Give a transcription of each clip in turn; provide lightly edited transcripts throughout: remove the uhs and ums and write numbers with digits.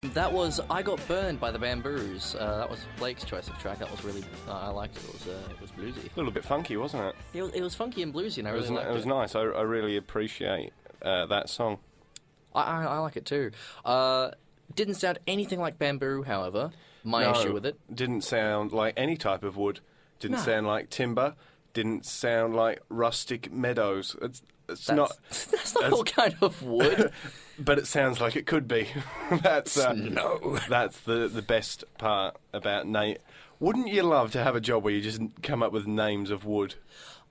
That was I Got Burned by the Bamboos. That was Blake's choice of track. That was really, I liked it. It was bluesy. A little bit funky, wasn't it? It was funky and bluesy, and I really liked it. It was nice. I really appreciate that song. I like it too. Didn't sound anything like bamboo, however. My issue with it. Didn't sound like any type of wood. Didn't sound like timber. Didn't sound like rustic meadows. That's not all kind of wood. But it sounds like it could be. That's no. That's the best part about Nate. Wouldn't you love to have a job where you just come up with names of wood?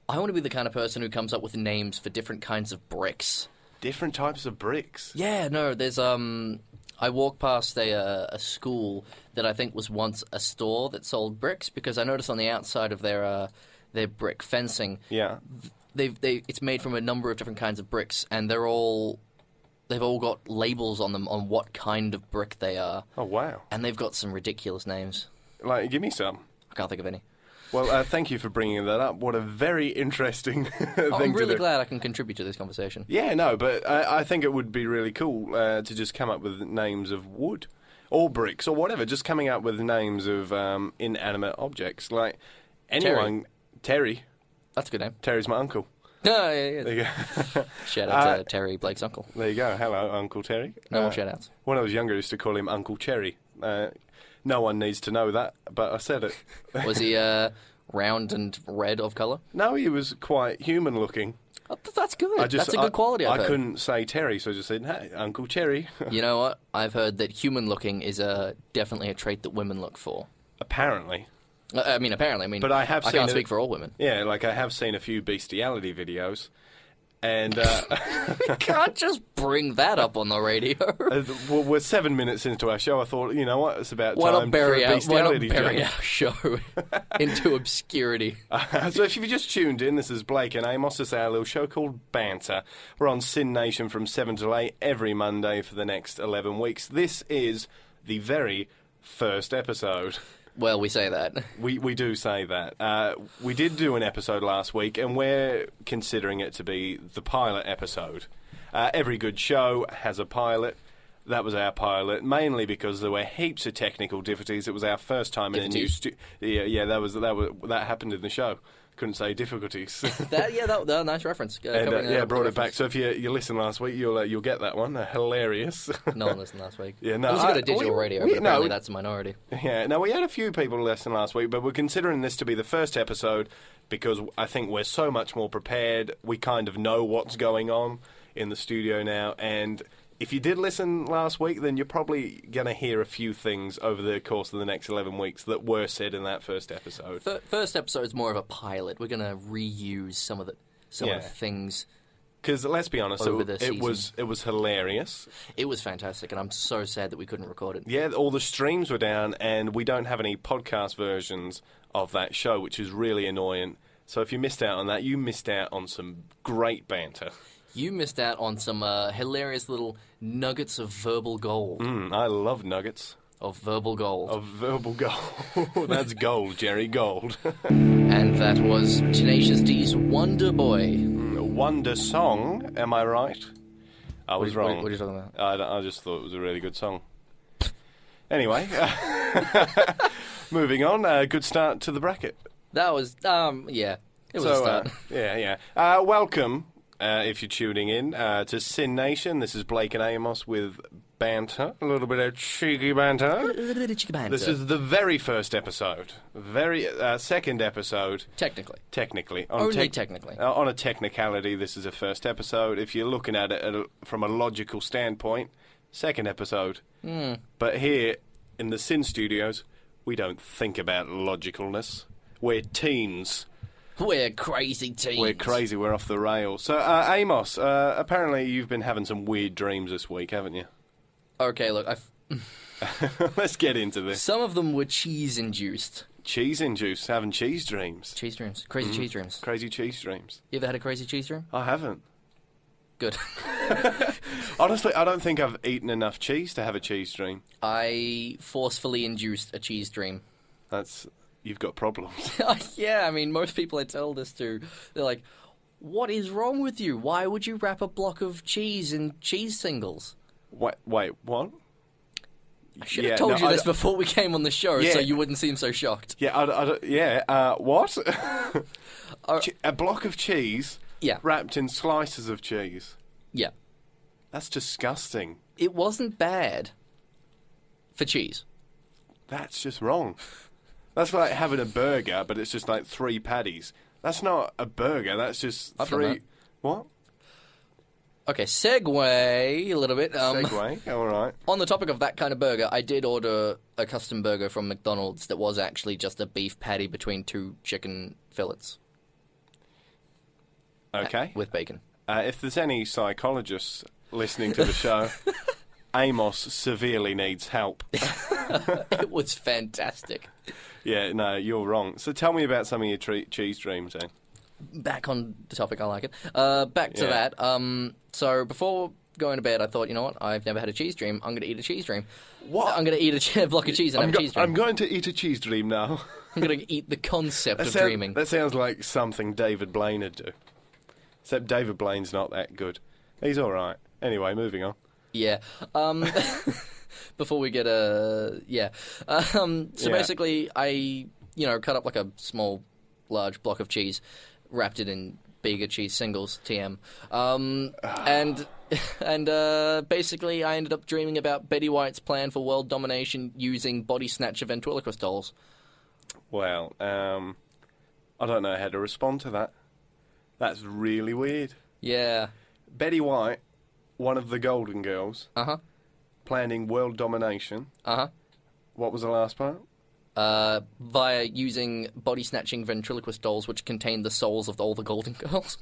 I want to be the kind of person who comes up with names for different kinds of bricks. Different types of bricks? Yeah, no, there's I walked past a school that I think was once a store that sold bricks, because I noticed on the outside of their brick fencing, it's made from a number of different kinds of bricks, and they've all got labels on them on what kind of brick they are. Oh, wow. And they've got some ridiculous names. Like, give me some. I can't think of any. Well, thank you for bringing that up. What a very interesting thing to do. I'm really glad I can contribute to this conversation. Yeah, no, but I think it would be really cool to just come up with names of wood or bricks or whatever, just coming up with names of inanimate objects. Like, anyone... Terry. That's a good name. Terry's my uncle. Oh, yeah. There you go. Shout out to Terry, Blake's uncle. There you go. Hello, Uncle Terry. No more shout-outs. When I was younger, I used to call him Uncle Cherry. No one needs to know that, but I said it. Was he round and red of colour? No, he was quite human-looking. Oh, that's good. That's a good quality, I couldn't say Terry, so I just said, hey, Uncle Cherry. You know what? I've heard that human-looking is definitely a trait that women look for. Apparently. Apparently. But I can't speak for all women. Yeah, like I have seen a few bestiality videos, and you can't just bring that up on the radio. Well, we're 7 minutes into our show. I thought, you know what, it's about time for a bestiality joke. Why not bury our show into obscurity? So if you've just tuned in, this is Blake and Amos. It's our little show called Banter. We're on SYN Nation from 7 to 8 every Monday for the next 11 weeks. This is the very first episode. Well, we say that. We do say that. We did do an episode last week, and we're considering it to be the pilot episode. Every good show has a pilot. That was our pilot, mainly because there were heaps of technical difficulties. It was our first time in a new studio. Yeah, that happened in the show. Couldn't say difficulties. that nice reference. Brought it back. So if you listened last week, you'll get that one. Hilarious. No one listened last week. Yeah, no. Unless you got a digital radio, but apparently that's a minority. Yeah, no, we had a few people listen last week, but we're considering this to be the first episode because I think we're so much more prepared. We kind of know what's going on in the studio now, and if you did listen last week, then you're probably going to hear a few things over the course of the next 11 weeks that were said in that first episode. First episode's more of a pilot. We're going to reuse some of the things. Because let's be honest, it was hilarious. It was fantastic, and I'm so sad that we couldn't record it. Yeah, all the streams were down, and we don't have any podcast versions of that show, which is really annoying. So if you missed out on that, you missed out on some great banter. You missed out on some hilarious little nuggets of verbal gold. I love nuggets. Of verbal gold. Of verbal gold. That's gold, Jerry, gold. And that was Tenacious D's Wonderboy. Wonder Song, am I right? I was wrong. What are you talking about? I just thought it was a really good song. Anyway, moving on. Good start to the bracket. That was, it was a start. Welcome. If you're tuning in to SYN Nation, this is Blake and Amos with Banter. A little bit of cheeky banter. A little bit of cheeky banter. This is the very first episode. Second episode. Technically. Only technically. On a technicality, this is a first episode. If you're looking at it from a logical standpoint, second episode. But here, in the SYN studios, we don't think about logicalness. We're teens. We're crazy teens. We're crazy. We're off the rails. So, Amos, apparently you've been having some weird dreams this week, haven't you? Okay, look, let's get into this. Some of them were cheese-induced. Cheese-induced? Having cheese dreams? Cheese dreams. Crazy cheese dreams. Crazy cheese dreams. You ever had a crazy cheese dream? I haven't. Good. Honestly, I don't think I've eaten enough cheese to have a cheese dream. I forcefully induced a cheese dream. You've got problems. Yeah, I mean, most people I tell this to, they're like, what is wrong with you? Why would you wrap a block of cheese in cheese singles? Wait, what? I should have told you this before we came on the show, so you wouldn't seem so shocked. Yeah, what? A block of cheese wrapped in slices of cheese. Yeah. That's disgusting. It wasn't bad for cheese. That's just wrong. That's like having a burger, but it's just like 3 patties. That's not a burger, that's just 3... What? Okay, segue a little bit. Segue, all right. On the topic of that kind of burger, I did order a custom burger from McDonald's that was actually just a beef patty between 2 chicken fillets. Okay. With bacon. If there's any psychologists listening to the show, Amos severely needs help. It was fantastic. Yeah, no, you're wrong. So tell me about some of your cheese dreams, then. Back on the topic, I like it. Back to that. So before going to bed, I thought, you know what? I've never had a cheese dream. I'm going to eat a cheese dream. What? I'm going to eat a block of cheese and have a cheese dream. I'm going to eat a cheese dream now. I'm going to eat the concept of dreaming. That sounds like something David Blaine would do. Except David Blaine's not that good. He's all right. Anyway, moving on. Yeah. Before we get basically, I cut up like a large block of cheese, wrapped it in bigger cheese singles, TM, and basically I ended up dreaming about Betty White's plan for world domination using body snatcher ventriloquist dolls. Well, I don't know how to respond to that. That's really weird. Yeah. Betty White, one of the Golden Girls, planning world domination. What was the last part? Via using body-snatching ventriloquist dolls which contain the souls of all the Golden Girls.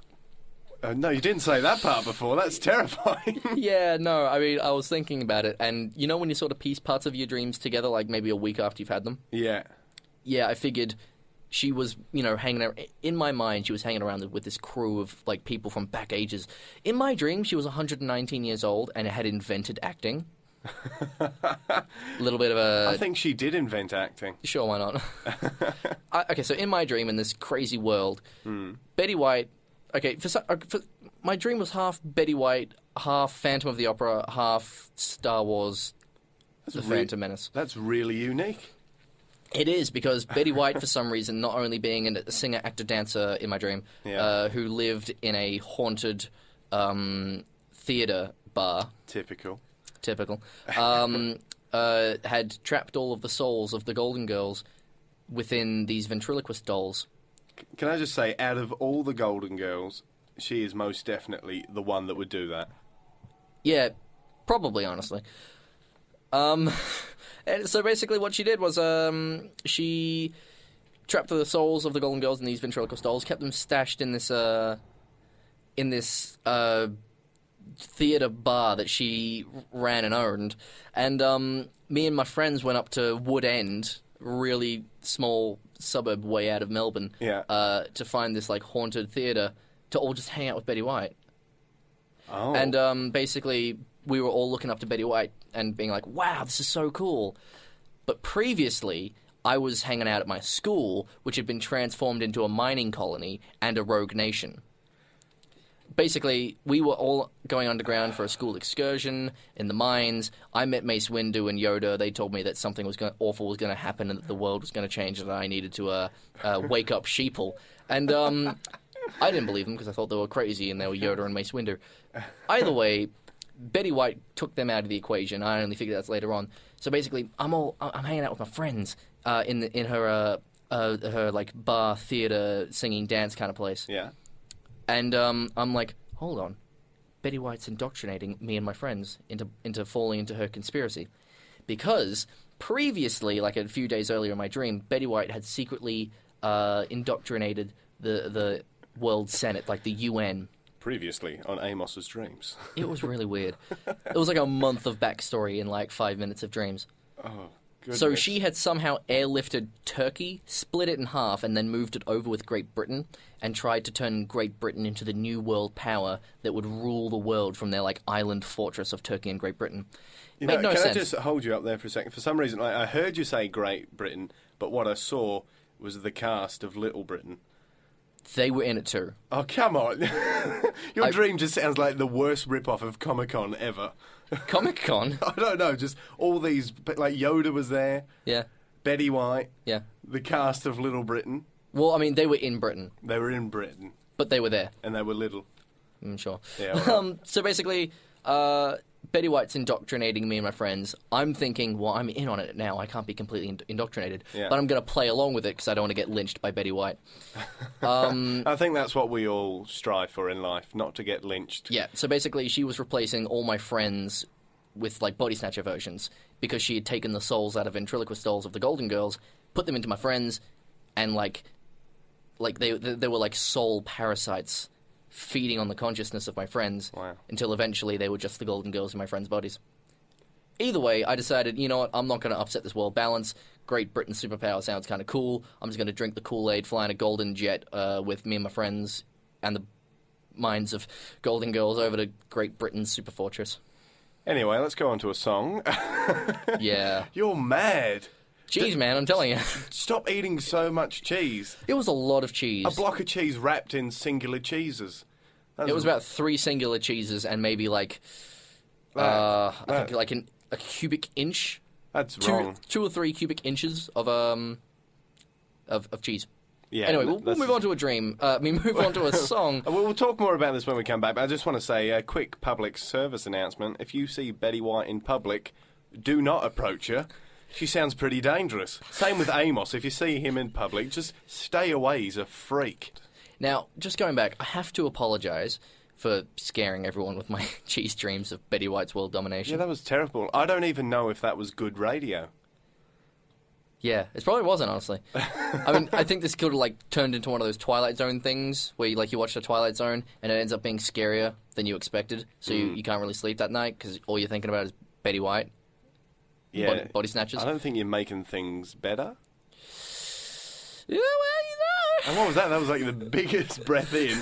No, you didn't say that part before. That's terrifying. Yeah, no, I mean, I was thinking about it, and you know when you sort of piece parts of your dreams together, like maybe a week after you've had them? Yeah. Yeah, I figured she was, hanging around. In my mind, she was hanging around with this crew of, like, people from back ages. In my dream, she was 119 years old and had invented acting. A little bit of a... I think she did invent acting. Sure, why not? Okay, so in my dream, in this crazy world, Betty White... Okay, for my dream was half Betty White, half Phantom of the Opera, half Star Wars, The Phantom Menace. That's really unique. It is, because Betty White, for some reason, not only being a singer, actor, dancer in my dream, who lived in a haunted theatre bar. Typical. Had trapped all of the souls of the Golden Girls within these ventriloquist dolls. Can I just say, out of all the Golden Girls, she is most definitely the one that would do that. Yeah, probably, honestly. And so basically what she did was she trapped the souls of the Golden Girls in these ventriloquist dolls, kept them stashed in this theatre bar that she ran and owned, and me and my friends went up to Wood End, really small suburb way out of Melbourne, to find this like haunted theatre to all just hang out with Betty White. Oh. And basically we were all looking up to Betty White and being like, wow, this is so cool. But previously, I was hanging out at my school, which had been transformed into a mining colony and a rogue nation. Basically, we were all going underground for a school excursion in the mines. I met Mace Windu and Yoda. They told me that something awful was going to happen and that the world was going to change and that I needed to wake up sheeple. And I didn't believe them because I thought they were crazy and they were Yoda and Mace Windu. Either way, Betty White took them out of the equation. I only figured that later on. So basically, I'm hanging out with my friends in her like bar, theater, singing, dance kind of place. Yeah. And I'm like, hold on, Betty White's indoctrinating me and my friends into falling into her conspiracy, because previously, like a few days earlier in my dream, Betty White had secretly indoctrinated the World Senate, like the UN. Previously on Amos's Dreams. It was really weird. It was like a month of backstory in like 5 minutes of dreams. Oh, goodness. So she had somehow airlifted Turkey, split it in half, and then moved it over with Great Britain, and tried to turn Great Britain into the new world power that would rule the world from their like island fortress of Turkey and Great Britain. Made no sense. Can I just hold you up there for a second? For some reason, I heard you say Great Britain, but what I saw was the cast of Little Britain. They were in it too. Oh, come on. Your dream just sounds like the worst rip-off of Comic-Con ever. Comic-Con? I don't know, just all these, like Yoda was there. Yeah. Betty White. Yeah. The cast of Little Britain. Well, I mean, they were in Britain. They were in Britain. But they were there. And they were little. Sure. Yeah. Right. So basically, Betty White's indoctrinating me and my friends. I'm thinking, well, I'm in on it now. I can't be completely indoctrinated. Yeah. But I'm going to play along with it because I don't want to get lynched by Betty White. I think that's what we all strive for in life, not to get lynched. Yeah, so basically she was replacing all my friends with, like, body snatcher versions because she had taken the souls out of ventriloquist dolls of the Golden Girls, put them into my friends, and, like they were, like, soul parasites feeding on the consciousness of my friends until eventually they were just the Golden Girls in my friends' bodies. Either way, I decided, you know what, I'm not going to upset this world balance. Great Britain superpower sounds kind of cool. I'm just going to drink the Kool-Aid, fly in a golden jet with me and my friends and the minds of Golden Girls over to Great Britain's super fortress. Anyway, let's go on to a song. Yeah. You're mad. Cheese, man, I'm telling you. Stop eating so much cheese. It was a lot of cheese. A block of cheese wrapped in singular cheeses. It was about 3 singular cheeses and maybe like, I think like a cubic inch. That's wrong. 2 or 3 cubic inches of cheese. Yeah. Anyway, we'll move on to a dream. Move on to a song. We'll talk more about this when we come back, but I just want to say a quick public service announcement. If you see Betty White in public, do not approach her. She sounds pretty dangerous. Same with Amos. If you see him in public, just stay away. He's a freak. Now, just going back, I have to apologise for scaring everyone with my cheese dreams of Betty White's world domination. Yeah, that was terrible. I don't even know if that was good radio. Yeah, it probably wasn't, honestly. I mean, I think this could have, like, turned into one of those Twilight Zone things where, you watch the Twilight Zone and it ends up being scarier than you expected, so you can't really sleep that night because all you're thinking about is Betty White. Yeah. Body snatchers. I don't think you're making things better. Yeah, well, you know. And what was that? That was like the biggest breath in.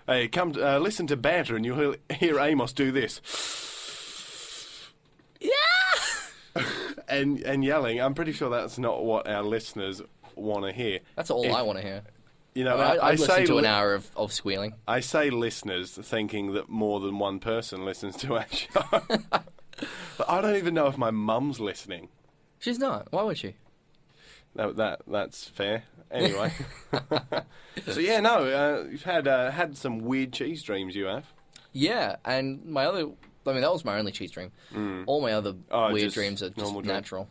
Hey, come listen to Banter and you'll hear Amos do this. Yeah! and yelling. I'm pretty sure that's not what our listeners want to hear. That's all I want to hear. You know, I listen to an hour of squealing. I say listeners thinking that more than one person listens to our show. But I don't even know if my mum's listening. She's not. Why would she? That's fair. Anyway. So yeah, no, you've had some weird cheese dreams, you have. Yeah, and that was my only cheese dream. All my other weird dreams are just natural.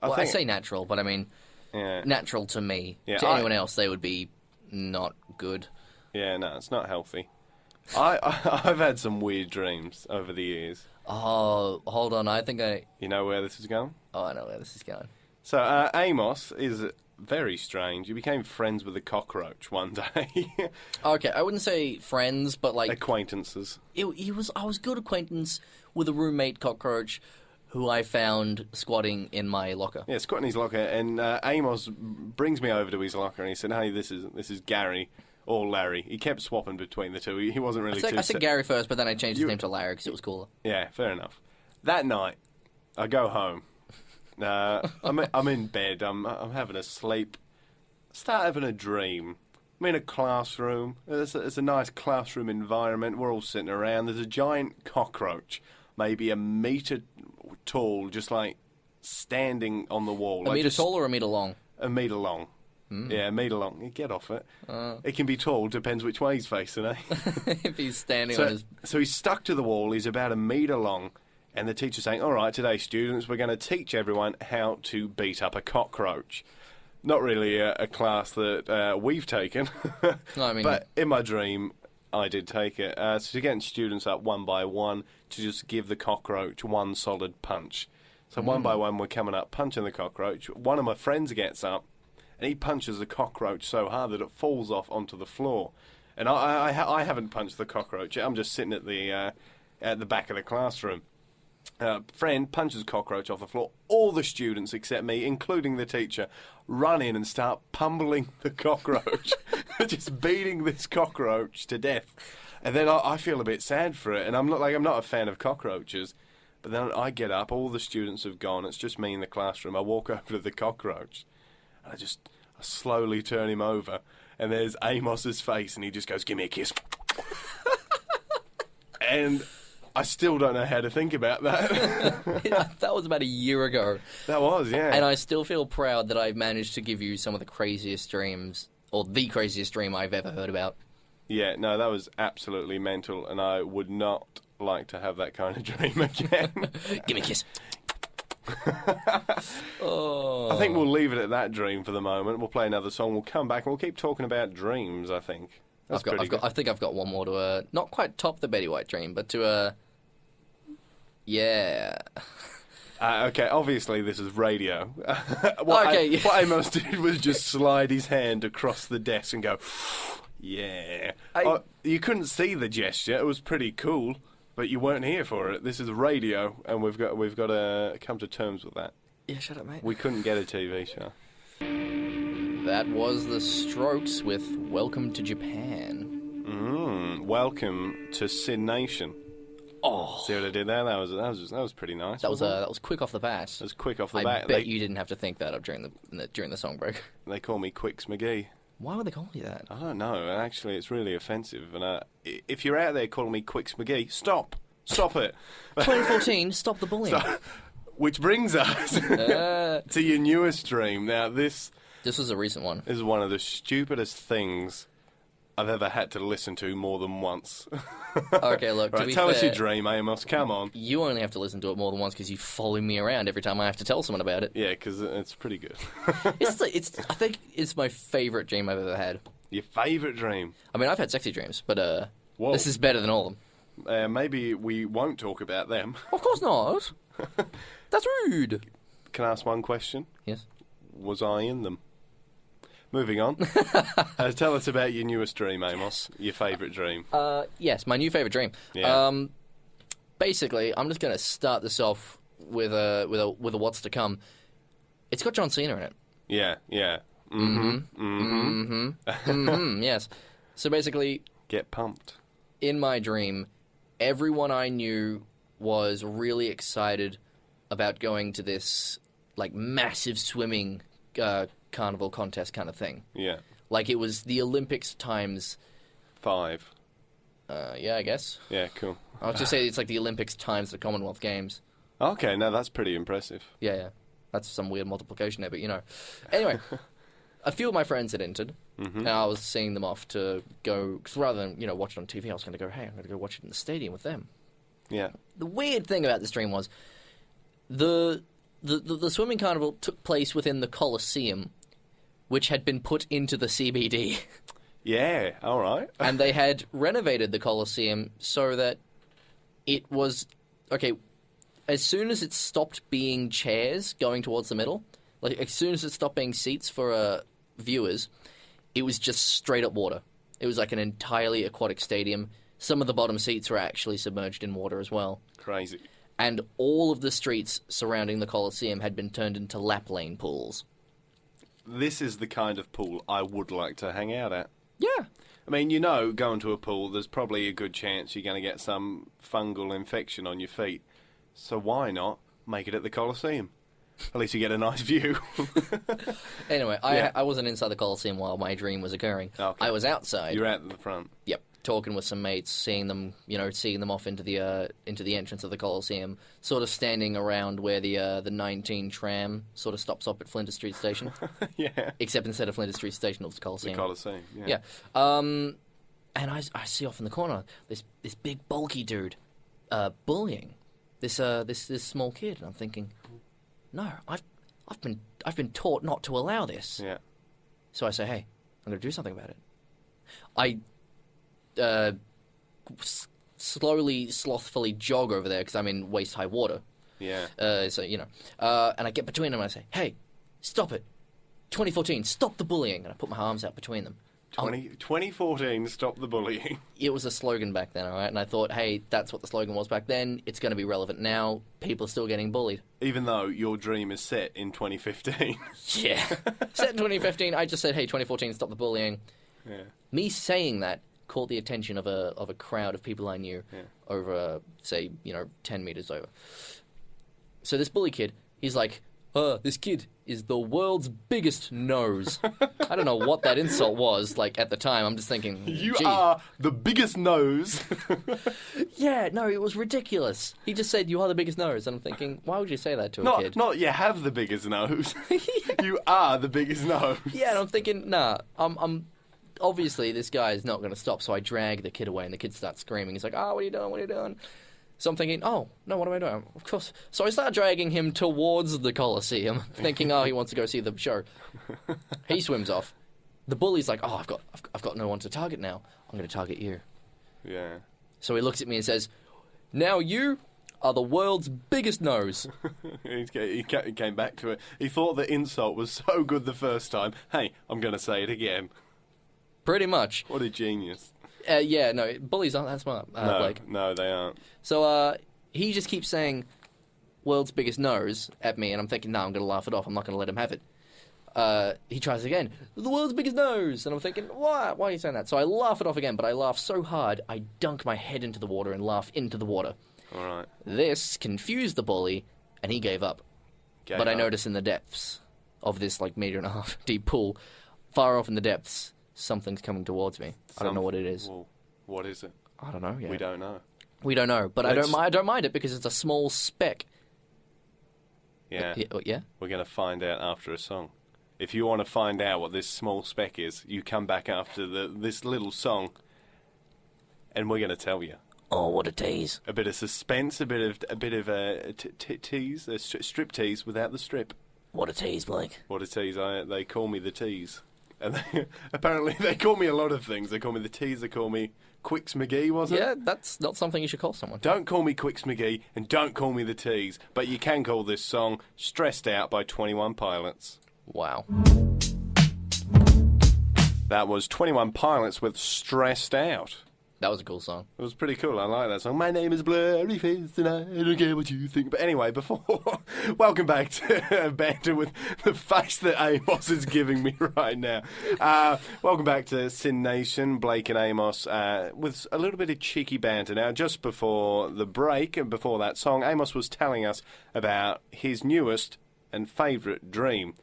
I say natural, but I mean natural to me. Yeah, to anyone else, they would be not good. Yeah, no, it's not healthy. I've had some weird dreams over the years. Oh, hold on. I think You know where this is going? Oh, I know where this is going. So, Amos is very strange. You became friends with a cockroach one day. Okay, I wouldn't say friends, but like... acquaintances. I was good acquaintance with a roommate cockroach who I found squatting in my locker. Yeah, squatting in his locker, and Amos brings me over to his locker, and he said, hey, this is Gary... or Larry. He kept swapping between the two. He wasn't really I said Gary first, but then I changed his name to Larry because it was cooler. Yeah, fair enough. That night, I go home. I'm in bed. I'm having a sleep. Start having a dream. I'm in a classroom. It's a nice classroom environment. We're all sitting around. There's a giant cockroach, maybe a metre tall, just like standing on the wall. A metre tall or a metre long? A metre long. Yeah, a metre long. You get off it. It can be tall, depends which way he's facing, eh? If he's standing on his... So he's stuck to the wall, he's about a metre long, and the teacher's saying, all right, today, students, we're going to teach everyone how to beat up a cockroach. Not really a class that we've taken, No, I mean... but in my dream, I did take it. So getting students up one by one to just give the cockroach one solid punch. So one by one, we're coming up, punching the cockroach. One of my friends gets up, and he punches the cockroach so hard that it falls off onto the floor. And I haven't punched the cockroach yet. I'm just sitting at the back of the classroom. Friend punches cockroach off the floor. All the students except me, including the teacher, run in and start pummeling the cockroach. Just beating this cockroach to death. And then I feel a bit sad for it. And I'm not a fan of cockroaches. But then I get up, all the students have gone, it's just me in the classroom. I walk over to the cockroach. And I slowly turn him over, and there's Amos's face, and he just goes, "Give me a kiss." And I still don't know how to think about that. That was about a year ago. That was, yeah. And I still feel proud that I managed to give you some of the craziest dreams, or the craziest dream I've ever heard about. Yeah, no, that was absolutely mental, and I would not like to have that kind of dream again. Give me a kiss. Oh. I think we'll leave it at that dream for the moment. We'll play another song. We'll come back and we'll keep talking about dreams, I think. I think I've got one more to, not quite top the Betty White dream, but to, yeah. Okay, obviously this is radio. What Amos did was just slide his hand across the desk and go, yeah. You couldn't see the gesture. It was pretty cool, but you weren't here for it. This is radio, and we've got to come to terms with that. Yeah, shut up, mate. We couldn't get a TV show. That was the Strokes with "Welcome to Japan." Welcome to SYN Nation. Oh, see what I did there? That was pretty nice. That was quick off the bat. That was quick off the bat. I bet you didn't have to think that up during the song break. They call me Quicks McGee. Why would they call you that? I don't know. Actually, it's really offensive. And if you're out there calling me Quicks McGee, stop it. 2014, stop the bullying. Which brings us to your newest dream. Now this was a recent one. This is one of the stupidest things I've ever had to listen to more than once. Okay, look, to be tell fair, us your dream, Amos. Come on. You only have to listen to it more than once because you follow me around every time I have to tell someone about it. Yeah, because it's pretty good. I think it's my favourite dream I've ever had. Your favourite dream? I mean, I've had sexy dreams, but Whoa. This is better than all of them. Maybe we won't talk about them. Of course not. That's rude. Can I ask one question? Yes. Was I in them? Moving on. Tell us about your newest dream, Amos. Your favourite dream. Yes, my new favourite dream. Yeah. Basically, I'm just going to start this off with a what's to come. It's got John Cena in it. Yeah. Yes. So basically, get pumped. In my dream, everyone I knew was really excited about going to this like massive swimming carnival contest kind of thing. Yeah. Like it was the Olympics times 5. Yeah, I guess. Yeah, cool. I was just saying it's like the Olympics times the Commonwealth Games. Okay, no, that's pretty impressive. Yeah. That's some weird multiplication there, but you know. Anyway, a few of my friends had entered, and I was seeing them off to go, because rather than, watch it on TV, I was going to go, hey, I'm going to go watch it in the stadium with them. Yeah. The weird thing about this dream was the swimming carnival took place within the Coliseum, which had been put into the CBD. Yeah, all right. And they had renovated the Coliseum so that it was... Okay, as soon as it stopped being chairs going towards the middle, like as soon as it stopped being seats for viewers, it was just straight up water. It was like an entirely aquatic stadium. Some of the bottom seats were actually submerged in water as well. Crazy. And all of the streets surrounding the Coliseum had been turned into lap lane pools. This is the kind of pool I would like to hang out at. Yeah. I mean, going to a pool, there's probably a good chance you're going to get some fungal infection on your feet. So why not make it at the Coliseum? At least you get a nice view. Anyway, I wasn't inside the Coliseum while my dream was occurring. Okay. I was outside. You're out in the front. Yep. Talking with some mates, seeing them off into the entrance of the Coliseum, sort of standing around where the 19 tram sort of stops up at Flinders Street Station. Yeah. Except instead of Flinders Street Station, it was the Coliseum. The Coliseum, yeah. Yeah. And I see off in the corner this big bulky dude bullying this small kid, and I'm thinking, no, I've been taught not to allow this. Yeah. So I say, hey, I'm going to do something about it. I slowly, slothfully jog over there because I'm in waist-high water. Yeah. And I get between them and I say, hey, stop it. 2014, stop the bullying. And I put my arms out between them. 2014, stop the bullying. It was a slogan back then, all right? And I thought, hey, that's what the slogan was back then. It's going to be relevant now. People are still getting bullied. Even though your dream is set in 2015. Yeah. Set in 2015, I just said, hey, 2014, stop the bullying. Yeah. Me saying that caught the attention of a crowd of people I knew over, say, 10 meters over. So this bully kid, he's like, this kid is the world's biggest nose. I don't know what that insult was, like, at the time. I'm just thinking, You gee. are the biggest nose. Yeah, no, it was ridiculous. He just said, you are the biggest nose. And I'm thinking, why would you say that to a kid? Not you have the biggest nose. You are the biggest nose. Yeah, and I'm thinking, nah, I'm obviously this guy is not going to stop, so I drag the kid away, and the kid starts screaming. He's like, oh, what are you doing, what are you doing? So I'm thinking, oh, no, what am I doing? Of course. So I start dragging him towards the Coliseum, thinking, oh, he wants to go see the show. He swims off. The bully's like, oh, I've got no one to target now. I'm going to target you. Yeah. So he looks at me and says, now you are the world's biggest nose. He came back to it. He thought the insult was so good the first time. Hey, I'm going to say it again. Pretty much. What a genius. Yeah, no, bullies aren't that smart, Blake. No, they aren't. So he just keeps saying, world's biggest nose at me, and I'm thinking, no, I'm going to laugh it off. I'm not going to let him have it. He tries again, the world's biggest nose, and I'm thinking, why are you saying that? So I laugh it off again, but I laugh so hard, I dunk my head into the water and laugh into the water. All right. This confused the bully, and he gave up. I notice in the depths of this, like, 1.5 meter deep pool, far off in the depths, something's coming towards me. I don't know what it is. Well, what is it? I don't know yet. We don't know. We don't know, but I don't mind it because it's a small speck. Yeah. Yeah? We're going to find out after a song. If you want to find out what this small speck is, you come back after this little song, and we're going to tell you. Oh, what a tease! A bit of suspense, a bit of tease, a strip tease without the strip. What a tease, Blake! What a tease! They call me the tease, and apparently they call me a lot of things. They call me the tease. They call me Quicks McGee, was it? Yeah, that's not something you should call someone. Don't call me Quicks McGee, and don't call me the tease. But you can call this song "Stressed Out" by 21 Pilots. Wow. That was 21 Pilots with "Stressed Out." That was a cool song. It was pretty cool. I like that song. My name is Blurryface and I don't care what you think. But anyway, welcome back to Banter with the face that Amos is giving me right now. Welcome back to SYN Nation, Blake and Amos, with a little bit of cheeky banter. Now, just before the break and before that song, Amos was telling us about his newest and favourite dream.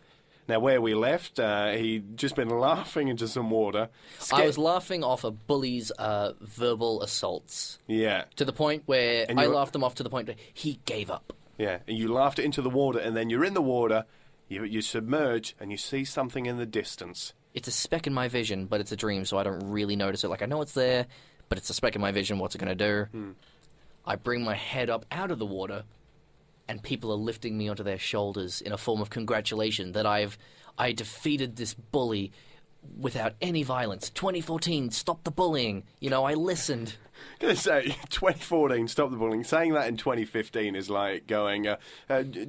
Now, where we left, he'd just been laughing into some water. I was laughing off a bully's verbal assaults. Yeah. To the point where I laughed them off to the point where he gave up. Yeah, and you laughed it into the water, and then you're in the water, you submerge, and you see something in the distance. It's a speck in my vision, but it's a dream, so I don't really notice it. Like, I know it's there, but it's a speck in my vision. What's it going to do? I bring my head up out of the water, and people are lifting me onto their shoulders in a form of congratulation that I defeated this bully without any violence. 2014, stop the bullying. You know, I listened. I'm going to say, 2014, stop the bullying. Saying that in 2015 is like going,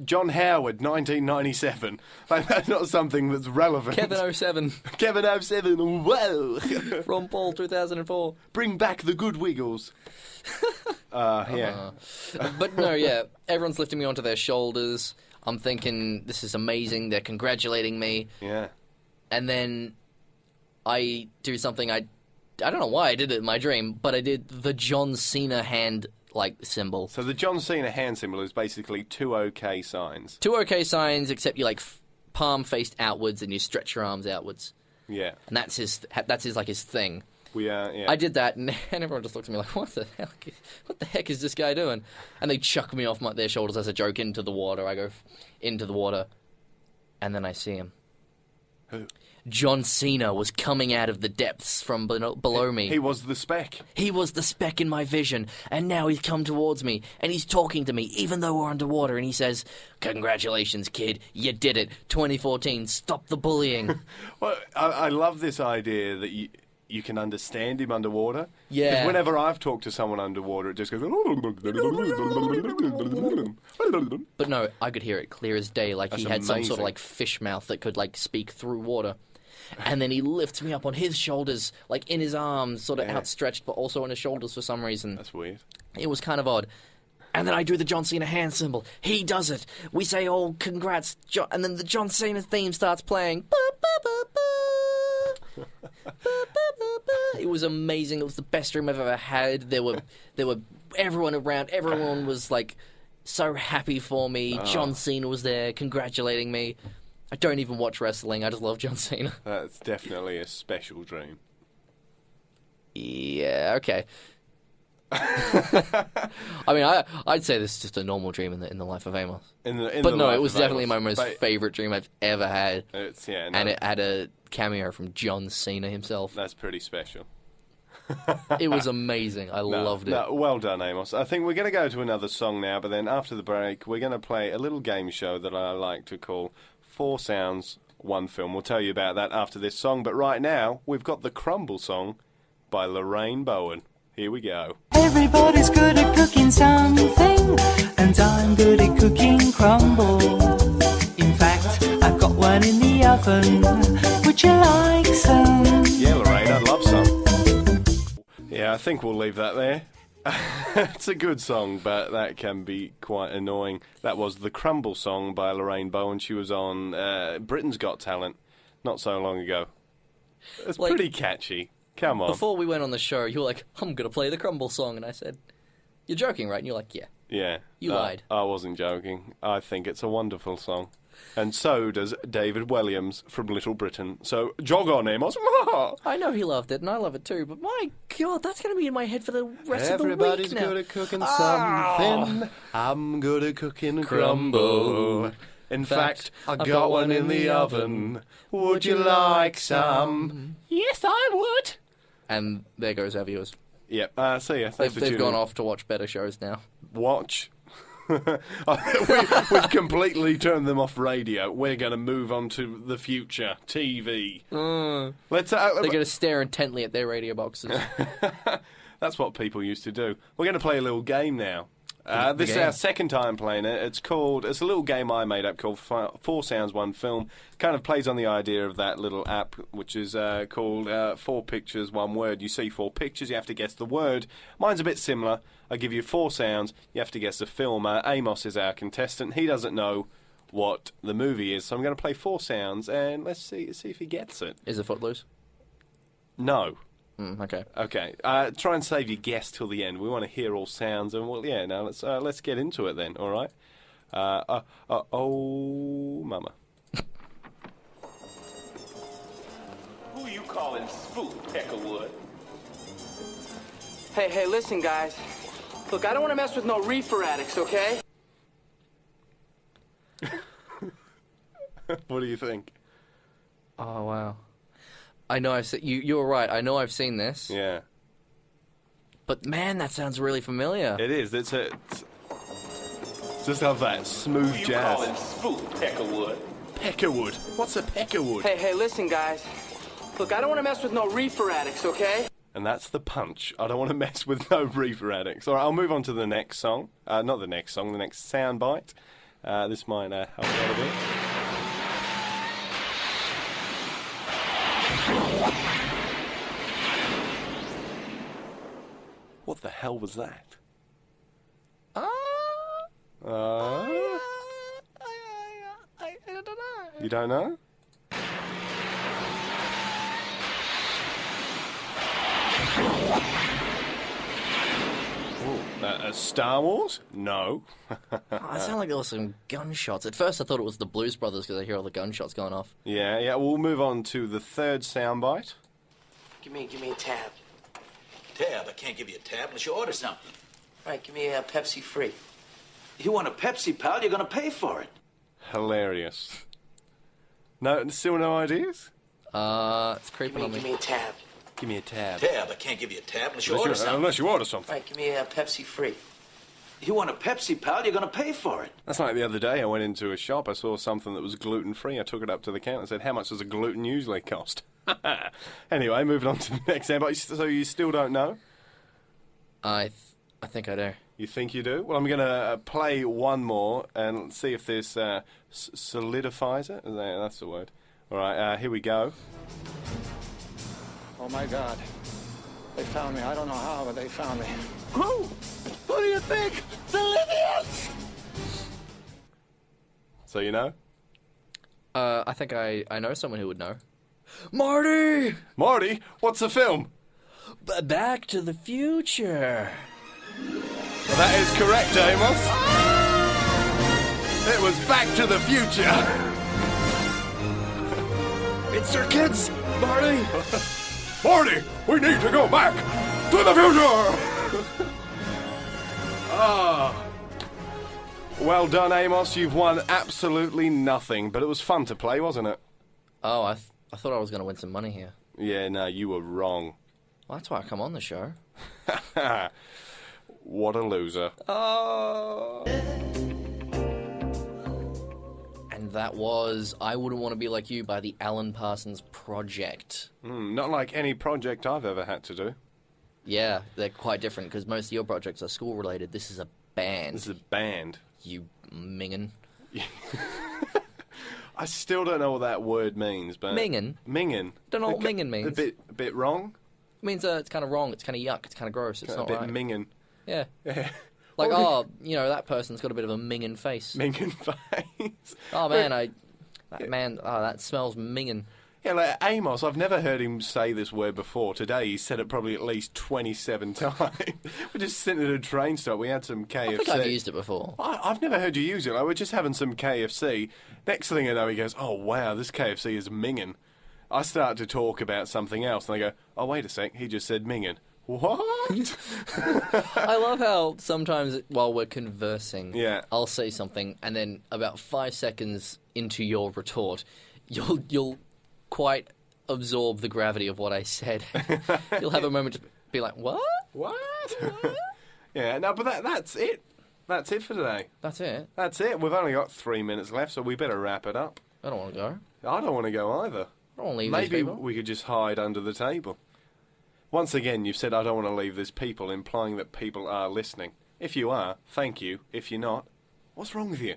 John Howard, 1997. Like, that's not something that's relevant. Kevin 07. Kevin 07, whoa. Ron Paul, 2004. Bring back the good Wiggles. Yeah. But no, yeah, everyone's lifting me onto their shoulders. I'm thinking, this is amazing. They're congratulating me. Yeah. And then I do something I don't know why I did it in my dream, but I did the John Cena hand, like, symbol. So the John Cena hand symbol is basically two OK signs. Two OK signs, except you, like, palm faced outwards and you stretch your arms outwards. Yeah. And that's his like, his thing. Yeah. I did that, and everyone just looked at me like, what the heck is this guy doing? And they chuck me off their shoulders as a joke into the water. I go into the water, and then I see him. Who? John Cena was coming out of the depths from below me. He was the speck. He was the speck in my vision, and now he's come towards me, and he's talking to me, even though we're underwater, and he says, congratulations, kid, you did it. 2014, stop the bullying. Well, I love this idea that you can understand him underwater. Yeah. Because whenever I've talked to someone underwater, it just goes... But no, I could hear it clear as day, like That's he had some amazing. sort of, like, fish mouth that could, like, speak through water. And then he lifts me up on his shoulders, like, in his arms, sort of outstretched, but also on his shoulders for some reason. That's weird. It was kind of odd. And then I do the John Cena hand symbol. He does it. We say, oh, congrats, John. And then the John Cena theme starts playing. It was amazing. It was the best dream I've ever had. There were everyone around. Everyone was, like, so happy for me. John Cena was there congratulating me. I don't even watch wrestling. I just love John Cena. That's definitely a special dream. Yeah, okay. I mean, I'd say this is just a normal dream in the life of Amos. But no, it was definitely my most favorite dream I've ever had. And it had a cameo from John Cena himself. That's pretty special. It was amazing. I loved it. No, well done, Amos. I think we're going to go to another song now, but then after the break, we're going to play a little game show that I like to call 4 Sounds, 1 Film. We'll tell you about that after this song, but right now, we've got the Crumble Song by Lorraine Bowen. Here we go. Everybody's good at cooking something, and I'm good at cooking crumble. In fact, I've got one in the oven. Would you like some? Yeah, Lorraine, I'd love some. Yeah, I think we'll leave that there. It's a good song, but that can be quite annoying. That was the Crumble Song by Lorraine Bowen. She was on Britain's Got Talent not so long ago. It's pretty catchy. Come on. Before we went on the show, you were like, I'm going to play the Crumble Song. And I said, you're joking, right? And you're like, yeah. Yeah. You lied. I wasn't joking. I think it's a wonderful song. And so does David Williams from Little Britain. So jog on, Amos. I know he loved it, and I love it too. But my God, that's going to be in my head for the rest of the week now. Everybody's good at cooking something. I'm good at cooking crumble. In fact, I got one in the oven. Would you like some? Yes, I would. And there goes our viewers. Yep. See ya. They've gone off to watch better shows now. Watch. We've completely turned them off radio. We're going to move on to the future, TV. They're going to stare intently at their radio boxes. That's what people used to do. We're going to play a little game now. This is our second time playing it. It's a little game I made up called 4 Sounds, 1 Film. Kind of plays on the idea of that little app, which is called 4 Pictures, 1 Word. You see 4 pictures, you have to guess the word. Mine's a bit similar. I give you 4 sounds, you have to guess the film. Amos is our contestant. He doesn't know what the movie is, so I'm going to play 4 sounds, and let's see if he gets it. Is it Footloose? No. Okay. Okay. Try and save your guess till the end. We want to hear all sounds, and let's get into it then. All right. Oh, mama. Who you calling spook, Peckerwood? Hey, listen, guys. Look, I don't want to mess with no reefer addicts, okay? What do you think? Oh, wow. I know I've seen... You were right. I know I've seen this. Yeah. But, man, that sounds really familiar. It is. It's just have that smooth Who you jazz. calling spook, Peckerwood? Peckerwood? What's a peckerwood? Hey, listen, guys. Look, I don't want to mess with no reefer addicts, okay? And that's the punch. I don't want to mess with no reefer addicts. All right, I'll move on to the next song. Not the next song, the next soundbite. This might help out a bit. What the hell was that? I don't know. You don't know? Star Wars? No. It sounded like there was some gunshots. At first I thought it was the Blues Brothers because I hear all the gunshots going off. Yeah, we'll move on to the third soundbite. Give me a tab. Tab? I can't give you a tab unless you order something. All right, give me a Pepsi free. You want a Pepsi, pal? You're gonna pay for it. Hilarious. No, still no ideas? It's creeping on me. Give me a tab. Give me a tab. Tab? I can't give you a tab unless you order something. Unless you order something. All right, give me a Pepsi free. You want a Pepsi, pal? You're gonna pay for it. That's like the other day I went into a shop, I saw something that was gluten-free. I took it up to the counter and said, how much does a gluten usually cost? Anyway, moving on to the next soundbite. So you still don't know? I think I do. You think you do? Well, I'm going to play one more and see if this solidifies it. That's the word. All right, here we go. Oh, my God. They found me. I don't know how, but they found me. Who? Who do you think? The Libyans! So you know? I think I know someone who would know. Marty! Marty, what's the film? Back to the Future. Well, that is correct, Amos. was Back to the Future. It's your kids, Marty. Marty, we need to go back to the future. Well done, Amos. You've won absolutely nothing, but it was fun to play, wasn't it? Oh, I thought I was going to win some money here. Yeah, no, you were wrong. Well, that's why I come on the show. What a loser. Oh. And that was I Wouldn't Want to Be Like You by the Alan Parsons Project. Not like any project I've ever had to do. Yeah, they're quite different because most of your projects are school-related. This is a band. This is a band. You mingin. I still don't know what that word means, but... Mingin? Mingin. Don't know what mingin means. A bit wrong? It means it's kind of wrong, it's kind of yuck, it's kind of gross, it's not right. A bit mingin. Yeah. Yeah. Like, that person's got a bit of a mingin face. Mingin face. Oh, man, that smells mingin. Yeah, like Amos, I've never heard him say this word before. Today he said it probably at least 27 times. We're just sitting at a train stop. We had some KFC. I think I've used it before. I've never heard you use it. Like, we're just having some KFC. Next thing I know, he goes, oh, wow, this KFC is mingin'. I start to talk about something else, and I go, oh, wait a sec, he just said mingin'. What? I love how sometimes while we're conversing, yeah. I'll say something, and then about 5 seconds into your retort, you'll quite absorb the gravity of what I said. You'll have a moment to be like, what? What? Yeah, no, but that's it. That's it for today. That's it? That's it. We've only got 3 minutes left, so we better wrap it up. I don't want to go. I don't want to go either. I don't want to leave Maybe these people. we could just hide under the table. Once again, you've said, I don't want to leave this people, implying that people are listening. If you are, thank you. If you're not, what's wrong with you?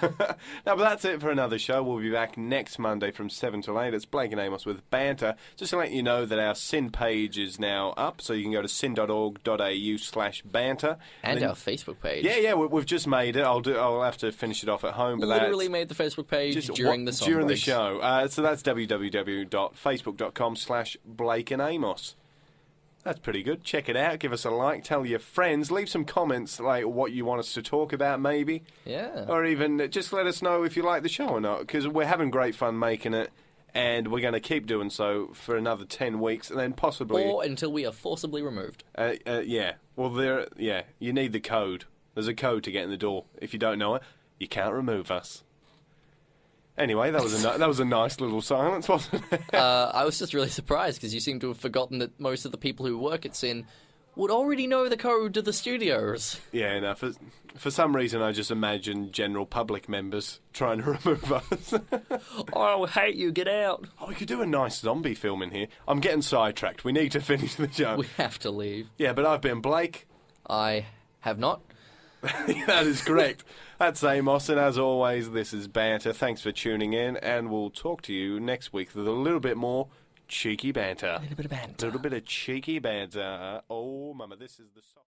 No, but that's it for another show. We'll be back next Monday from 7 till 8. It's Blake and Amos with Banter. Just to let you know that our SYN page is now up, so you can go to syn.org.au/banter. And our Facebook page. Yeah, we've just made it. I'll have to finish it off at home. But literally made the Facebook page during the song breaks. Show. So that's www.facebook.com/Blake and Amos. That's pretty good. Check it out. Give us a like. Tell your friends. Leave some comments, like what you want us to talk about, maybe. Yeah. Or even just let us know if you like the show or not, because we're having great fun making it, and we're going to keep doing so for another 10 weeks, and then possibly... Or until we are forcibly removed. Yeah. Well, you need the code. There's a code to get in the door. If you don't know it, you can't remove us. Anyway, that was a nice little silence, wasn't it? I was just really surprised because you seem to have forgotten that most of the people who work at SYN would already know the code to the studios. Yeah, no, for some reason I just imagine general public members trying to remove us. Oh, I hate you, get out. Oh, we could do a nice zombie film in here. I'm getting sidetracked. We need to finish the show. We have to leave. Yeah, but I've been Blake. I have not. That is correct. That's Amos, and as always, this is Banter. Thanks for tuning in, and we'll talk to you next week with a little bit more cheeky banter. A little bit of banter. A little bit of cheeky banter. Oh, mama, this is the song.